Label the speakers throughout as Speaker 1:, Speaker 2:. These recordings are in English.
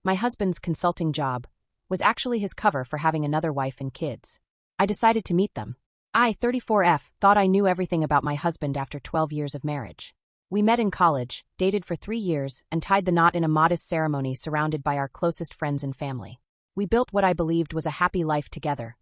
Speaker 1: My husband's consulting job was actually his cover for having another wife and kids. I decided to meet them. I, 34F, thought I knew everything about my husband after 12 years of marriage. We met in college, dated for 3 years, and tied the knot in a modest ceremony surrounded by our closest friends and family. We built what I believed was a happy life together.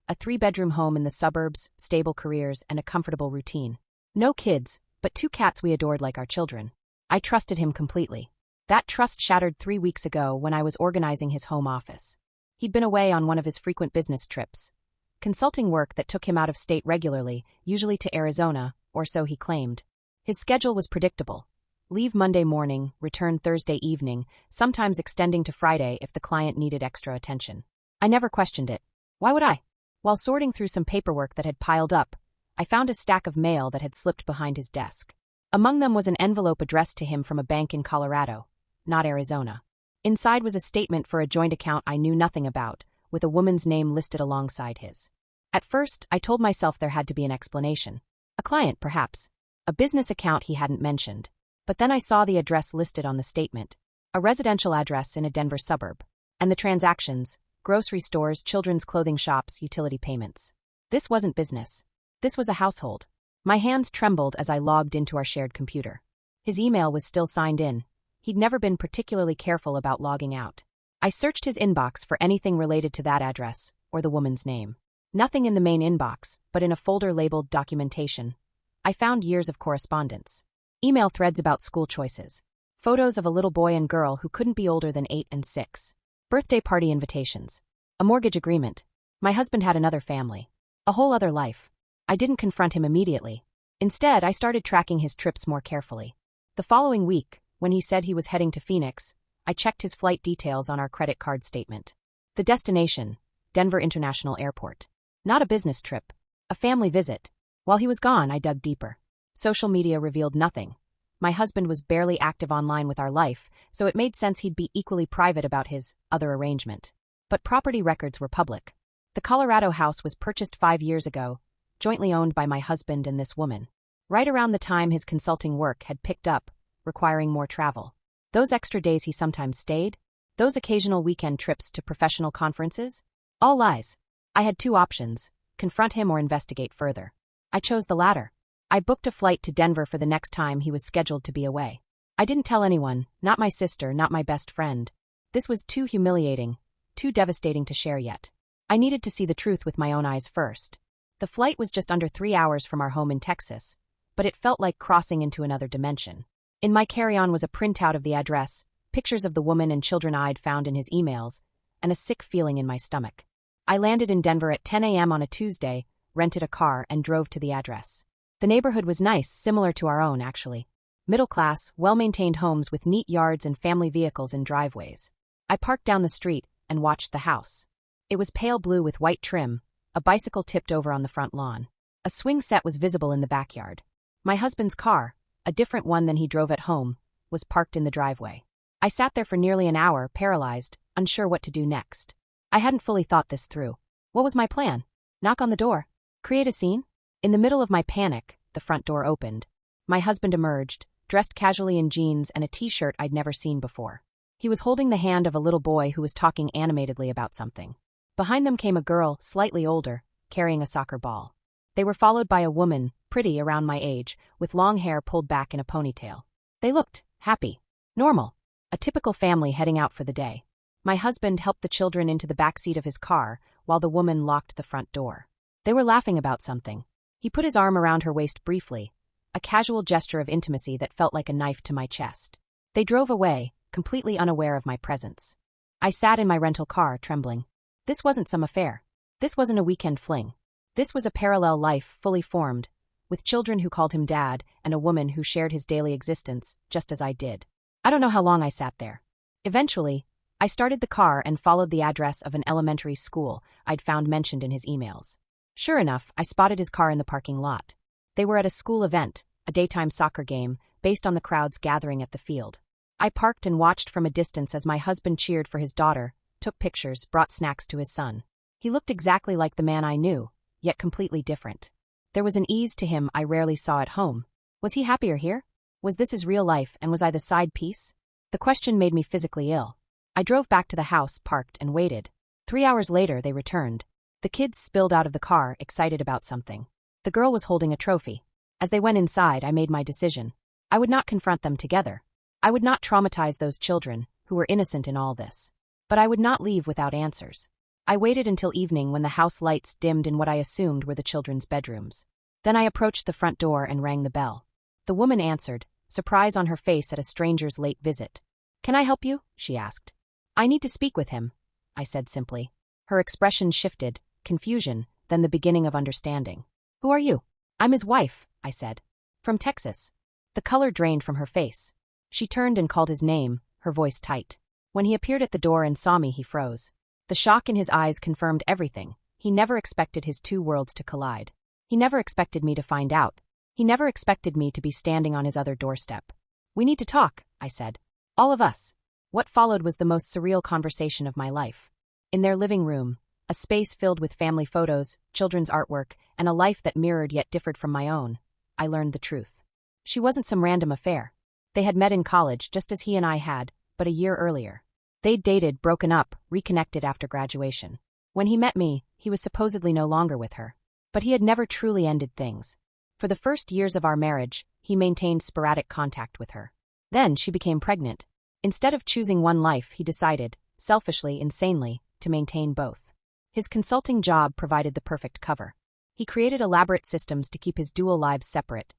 Speaker 1: A 3-bedroom home in the suburbs, stable careers, and a comfortable routine. No kids, but 2 cats we adored like our children. I trusted him completely. That trust shattered 3 weeks ago when I was organizing his home office. He'd been away on one of his frequent business trips. Consulting work that took him out of state regularly, usually to Arizona, or so he claimed. His schedule was predictable. Leave Monday morning, return Thursday evening, sometimes extending to Friday if the client needed extra attention. I never questioned it. Why would I? While sorting through some paperwork that had piled up, I found a stack of mail that had slipped behind his desk. Among them was an envelope addressed to him from a bank in Colorado, not Arizona. Inside was a statement for a joint account I knew nothing about, with a woman's name listed alongside his. At first, I told myself there had to be an explanation. A client, perhaps. A business account he hadn't mentioned. But then I saw the address listed on the statement. A residential address in a Denver suburb. And the transactions: grocery stores, children's clothing shops, utility payments. This wasn't business. This was a household. My hands trembled as I logged into our shared computer. His email was still signed in. He'd never been particularly careful about logging out. I searched his inbox for anything related to that address, or the woman's name. Nothing in the main inbox, but in a folder labeled Documentation, I found years of correspondence. Email threads about school choices. Photos of a little boy and girl who couldn't be older than 8 and 6. Birthday party invitations. A mortgage agreement. My husband had another family. A whole other life. I didn't confront him immediately. Instead, I started tracking his trips more carefully. The following week, when he said he was heading to Phoenix, I checked his flight details on our credit card statement. The destination: Denver International Airport. Not a business trip. A family visit. While he was gone, I dug deeper. Social media revealed nothing. My husband was barely active online with our life, so it made sense he'd be equally private about his other arrangement. But property records were public. The Colorado house was purchased 5 years ago, jointly owned by my husband and this woman. Right around the time his consulting work had picked up, requiring more travel. Those extra days he sometimes stayed? Those occasional weekend trips to professional conferences? All lies. I had 2 options: confront him or investigate further. I chose the latter. I booked a flight to Denver for the next time he was scheduled to be away. I didn't tell anyone, not my sister, not my best friend. This was too humiliating, too devastating to share yet. I needed to see the truth with my own eyes first. The flight was just under 3 hours from our home in Texas, but it felt like crossing into another dimension. In my carry-on was a printout of the address, pictures of the woman and children I'd found in his emails, and a sick feeling in my stomach. I landed in Denver at 10 a.m. on a Tuesday, rented a car, and drove to the address. The neighborhood was nice, similar to our own, actually. Middle-class, well-maintained homes with neat yards and family vehicles in driveways. I parked down the street and watched the house. It was pale blue with white trim, a bicycle tipped over on the front lawn. A swing set was visible in the backyard. My husband's car, a different one than he drove at home, was parked in the driveway. I sat there for nearly an hour, paralyzed, unsure what to do next. I hadn't fully thought this through. What was my plan? Knock on the door? Create a scene? In the middle of my panic, the front door opened. My husband emerged, dressed casually in jeans and a t-shirt I'd never seen before. He was holding the hand of a little boy who was talking animatedly about something. Behind them came a girl, slightly older, carrying a soccer ball. They were followed by a woman, pretty around my age, with long hair pulled back in a ponytail. They looked happy. Normal. A typical family heading out for the day. My husband helped the children into the backseat of his car, while the woman locked the front door. They were laughing about something. He put his arm around her waist briefly, a casual gesture of intimacy that felt like a knife to my chest. They drove away, completely unaware of my presence. I sat in my rental car, trembling. This wasn't some affair. This wasn't a weekend fling. This was a parallel life, fully formed, with children who called him dad and a woman who shared his daily existence, just as I did. I don't know how long I sat there. Eventually, I started the car and followed the address of an elementary school I'd found mentioned in his emails. Sure enough, I spotted his car in the parking lot. They were at a school event, a daytime soccer game, based on the crowds gathering at the field. I parked and watched from a distance as my husband cheered for his daughter, took pictures, brought snacks to his son. He looked exactly like the man I knew, yet completely different. There was an ease to him I rarely saw at home. Was he happier here? Was this his real life, and was I the side piece? The question made me physically ill. I drove back to the house, parked, and waited. 3 hours later, they returned. The kids spilled out of the car, excited about something. The girl was holding a trophy. As they went inside, I made my decision. I would not confront them together. I would not traumatize those children, who were innocent in all this. But I would not leave without answers. I waited until evening when the house lights dimmed in what I assumed were the children's bedrooms. Then I approached the front door and rang the bell. The woman answered, surprise on her face at a stranger's late visit. "Can I help you?" she asked. "I need to speak with him," I said simply. Her expression shifted, confusion, then the beginning of understanding. "Who are you?" "I'm his wife," I said. "From Texas." The color drained from her face. She turned and called his name, her voice tight. When he appeared at the door and saw me, he froze. The shock in his eyes confirmed everything. He never expected his two worlds to collide. He never expected me to find out. He never expected me to be standing on his other doorstep. "We need to talk," I said. "All of us." What followed was the most surreal conversation of my life. In their living room, a space filled with family photos, children's artwork, and a life that mirrored yet differed from my own, I learned the truth. She wasn't some random affair. They had met in college just as he and I had, but a year earlier. They'd dated, broken up, reconnected after graduation. When he met me, he was supposedly no longer with her. But he had never truly ended things. For the first years of our marriage, he maintained sporadic contact with her. Then she became pregnant. Instead of choosing one life, he decided, selfishly, insanely, to maintain both. His consulting job provided the perfect cover. He created elaborate systems to keep his dual lives separate.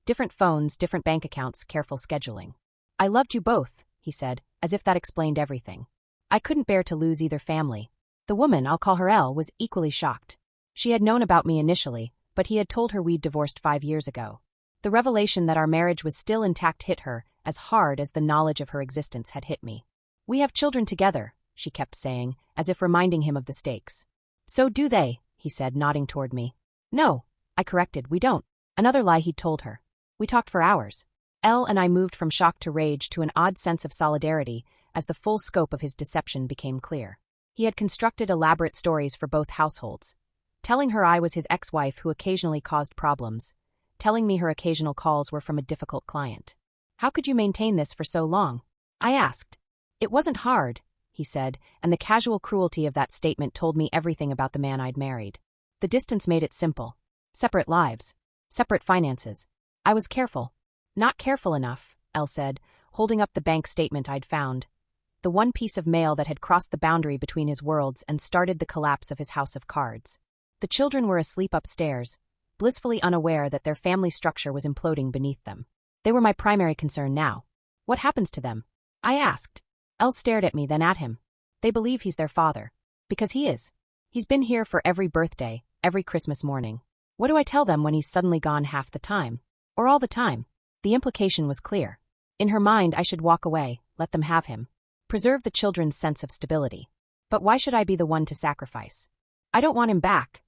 Speaker 1: Different phones, different bank accounts, careful scheduling. "I loved you both," he said, as if that explained everything. I couldn't bear to lose either family. The woman, I'll call her Elle, was equally shocked. She had known about me initially, but he had told her we'd divorced 5 years ago. The revelation that our marriage was still intact hit her as hard as the knowledge of her existence had hit me. "We have children together," she kept saying, as if reminding him of the stakes. "So do they," he said, nodding toward me. "No," I corrected, "we don't." Another lie he'd told her. We talked for hours. Elle and I moved from shock to rage to an odd sense of solidarity as the full scope of his deception became clear. He had constructed elaborate stories for both households, telling her I was his ex-wife who occasionally caused problems, telling me her occasional calls were from a difficult client. "How could you maintain this for so long?" I asked. "It wasn't hard," he said, and the casual cruelty of that statement told me everything about the man I'd married. The distance made it simple. Separate lives. Separate finances. I was careful. "Not careful enough," Elle said, holding up the bank statement I'd found. The one piece of mail that had crossed the boundary between his worlds and started the collapse of his house of cards. The children were asleep upstairs, blissfully unaware that their family structure was imploding beneath them. They were my primary concern now. "What happens to them?" I asked. Elle stared at me, then at him. "They believe he's their father. Because he is. He's been here for every birthday, every Christmas morning. What do I tell them when he's suddenly gone half the time? Or all the time?" The implication was clear. In her mind, I should walk away, let them have him. Preserve the children's sense of stability. But why should I be the one to sacrifice? "I don't want him back,"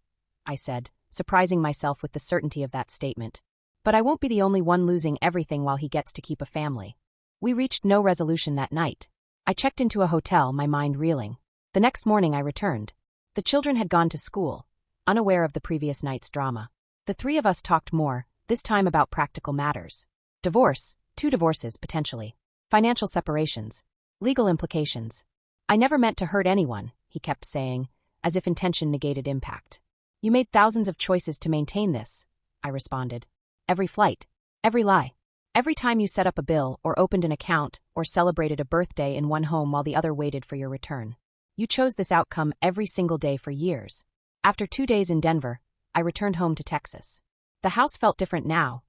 Speaker 1: I said, surprising myself with the certainty of that statement. "But I won't be the only one losing everything while he gets to keep a family." We reached no resolution that night. I checked into a hotel, my mind reeling. The next morning I returned. The children had gone to school, unaware of the previous night's drama. The three of us talked more, this time about practical matters. Divorce, 2 divorces potentially. Financial separations. Legal implications. "I never meant to hurt anyone," he kept saying, as if intention negated impact. "You made thousands of choices to maintain this," I responded. "Every flight. Every lie. Every time you set up a bill or opened an account or celebrated a birthday in one home while the other waited for your return. You chose this outcome every single day for years." After 2 days in Denver, I returned home to Texas. The house felt different now.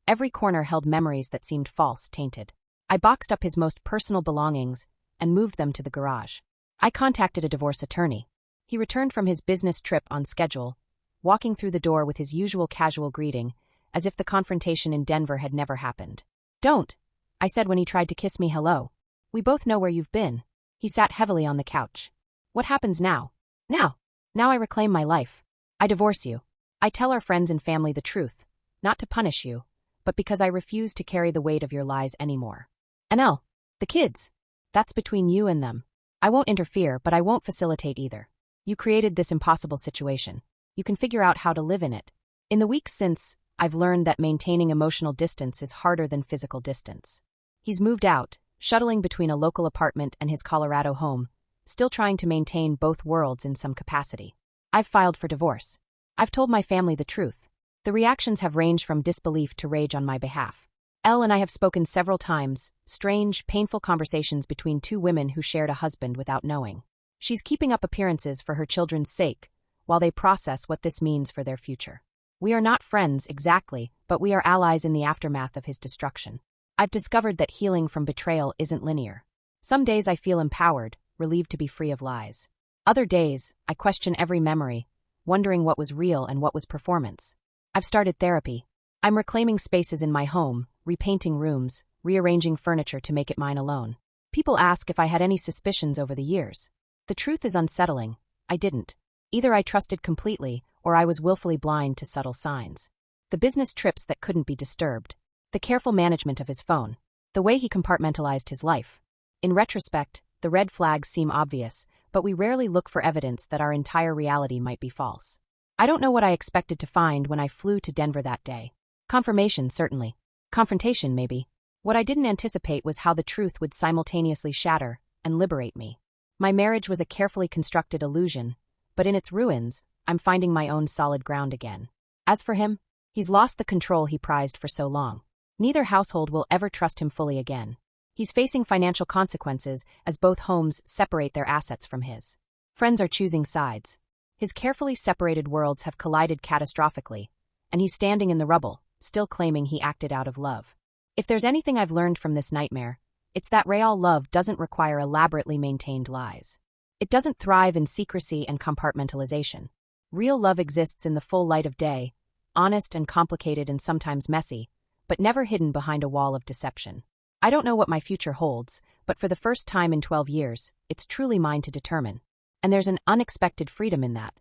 Speaker 1: Every corner held memories that seemed false, tainted. I boxed up his most personal belongings and moved them to the garage. I contacted a divorce attorney. He returned from his business trip on schedule, walking through the door with his usual casual greeting, as if the confrontation in Denver had never happened. "Don't," I said when he tried to kiss me hello. "We both know where you've been." He sat heavily on the couch. "What happens now?" Now I reclaim my life. I divorce you. I tell our friends and family the truth, not to punish you, but because I refuse to carry the weight of your lies anymore. And Elle, the kids, that's between you and them. I won't interfere, but I won't facilitate either. You created this impossible situation. You can figure out how to live in it. In the weeks since, I've learned that maintaining emotional distance is harder than physical distance. He's moved out, shuttling between a local apartment and his Colorado home, still trying to maintain both worlds in some capacity. I've filed for divorce. I've told my family the truth. The reactions have ranged from disbelief to rage on my behalf. Elle and I have spoken several times, strange, painful conversations between two women who shared a husband without knowing. She's keeping up appearances for her children's sake, while they process what this means for their future. We are not friends exactly, but we are allies in the aftermath of his destruction. I've discovered that healing from betrayal isn't linear. Some days I feel empowered, relieved to be free of lies. Other days, I question every memory, wondering what was real and what was performance. I've started therapy. I'm reclaiming spaces in my home, repainting rooms, rearranging furniture to make it mine alone. People ask if I had any suspicions over the years. The truth is unsettling. I didn't. Either I trusted completely, or I was willfully blind to subtle signs. The business trips that couldn't be disturbed. The careful management of his phone. The way he compartmentalized his life. In retrospect, the red flags seem obvious, but we rarely look for evidence that our entire reality might be false. I don't know what I expected to find when I flew to Denver that day. Confirmation, certainly. Confrontation, maybe. What I didn't anticipate was how the truth would simultaneously shatter and liberate me. My marriage was a carefully constructed illusion, but in its ruins, I'm finding my own solid ground again. As for him, he's lost the control he prized for so long. Neither household will ever trust him fully again. He's facing financial consequences as both homes separate their assets from his. Friends are choosing sides. His carefully separated worlds have collided catastrophically, and he's standing in the rubble, still claiming he acted out of love. If there's anything I've learned from this nightmare, it's that real love doesn't require elaborately maintained lies. It doesn't thrive in secrecy and compartmentalization. Real love exists in the full light of day, honest and complicated and sometimes messy, but never hidden behind a wall of deception. I don't know what my future holds, but for the first time in 12 years, it's truly mine to determine. And there's an unexpected freedom in that.